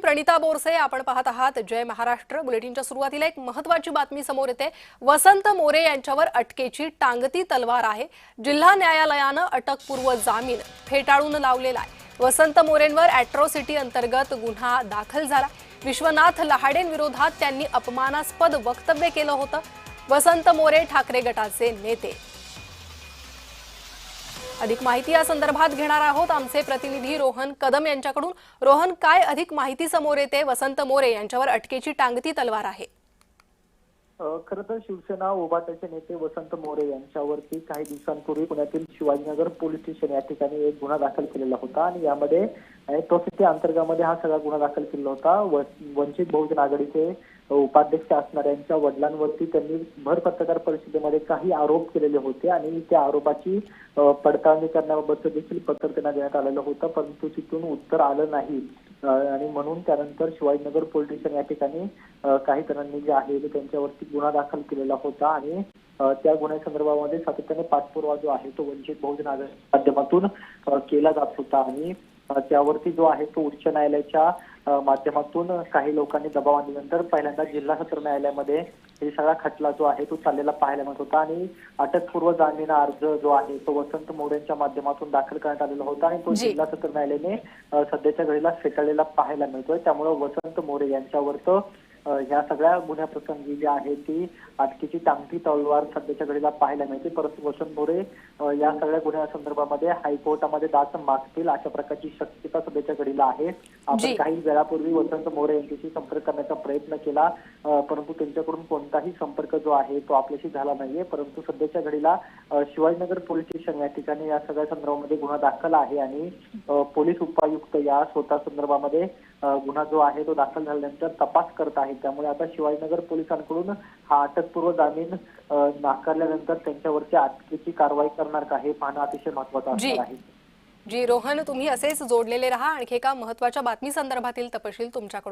प्रणिता बोरसे, आपण पाहत आहात जय महाराष्ट्र बुलेटिनच्या सुरुवातीला एक महत्त्वाची बातमी समोर येते। वसंत मोरे यांच्यावर अटकेची टांगती तलवार आहे। जिल्हा न्यायालयाने अटकपूर्व जामीन फेटाळून लावलेला आहे। वसंत मोरेंवर अॅट्रॉसिटी अंतर्गत गुन्हा दाखल झाला। विश्वनाथ लहाडेंविरोधात त्यांनी अपमानास्पद वक्तव्य केलं होतं। वसंत मोरे ठाकरे गटाचे नेते। अधिक माहिती या संदर्भात घेणार आहोत आमचे प्रतिनिधी रोहन कदम यांच्याकडून। रोहन, काय अधिक माहिती समोर येते? वसंत मोरे यांच्यावर अटकेची टांगती तलवार आहे। खरं तर शिवसेना उभाटाचे नेते वसंत मोरे यांच्यावरती काही दिवसांपूर्वी पुण्यातील शिवाजीनगर पोलीस स्टेशन या ठिकाणी एक गुन्हा दाखल केलेला होता आणि यामध्ये अॅट्रॉसिटी अंतर्गत हा सगळा गुन्हा दाखल केला होता। वंचित बहुजन आघाडीचे उपाध्यक्ष असणाऱ्यांच्या वडिलांवरती त्यांनी भर पत्रकार परिषदेमध्ये काही आरोप केलेले होते आणि त्या आरोपाची पडताळणी करण्याबाबत देखील पत्र त्यांना देण्यात आलेलं होतं, परंतु तिथून उत्तर आलं नाही आणि म्हणून त्यानंतर शिवाजीनगर पोलीस स्टेशन या ठिकाणी काही जणांनी जे आहे त्यांच्यावरती गुन्हा दाखल केलेला होता आणि त्या गुन्ह्यासंदर्भामध्ये सातत्याने पाठपुरावा जो आहे तो वंचित बहुजन आघाडीच्या माध्यमातून केला जात होता आणि त्यावरती जो आहे तो उच्च न्यायालयाच्या माध्यमातून काही लोकांनी दबाव आणल्यानंतर पहिल्यांदा जिल्हा सत्र न्यायालयामध्ये हे सगळा खटला जो आहे तो चाललेला पाहायला मिळत होता आणि अटकपूर्व जामीन अर्ज जो आहे तो वसंत मोरेंच्या माध्यमातून दाखल करण्यात आलेला होता आणि तो जिल्हा सत्र न्यायालयाने सध्याच्या घडीला फेटाळलेला पाहायला मिळतोय। त्यामुळे वसंत मोरे यांच्यावर ह्या सगळ्या गुन्ह्याप्रसंगी जी आहे ती अटकेची टांगती तलवार सध्याच्या घडीला पाहायला मिळते। परंतु वसंत मोरे या सगळ्या गुन्ह्यासंदर्भामध्ये हायकोर्टामध्ये दाद मागतील अशा प्रकारची शक्यता सध्याच्या घडीला आहे। आपण काही वेळापूर्वी वसंत मोरे यांच्याशी संपर्क करण्याचा प्रयत्न केला, परंतु त्यांच्याकडून कोणताही संपर्क जो आहे तो आपल्याशी झाला नाहीये। परंतु सध्याच्या घडीला शिवाजीनगर पोलीस स्टेशन या ठिकाणी या सगळ्या संदर्भामध्ये गुन्हा दाखल आहे आणि पोलीस उपायुक्त या स्वतः संदर्भामध्ये गुन्हा जो आहे तो दाखल झाल्यानंतर तपास करत आहे। त्यामुळे आता शिवाजीनगर पोलिसांकडून हा अटकपूर्व जामीन नाकारल्यानंतर त्यांच्यावरती अटकेची कारवाई करणार का हे पाहणं अतिशय महत्त्वाचं असणार आहे। जी रोहन, तुम्ही असेच जोडलेले रहा। आणखी एका महत्त्वाच्या बातमी संदर्भातील तपशील तुमच्याकडून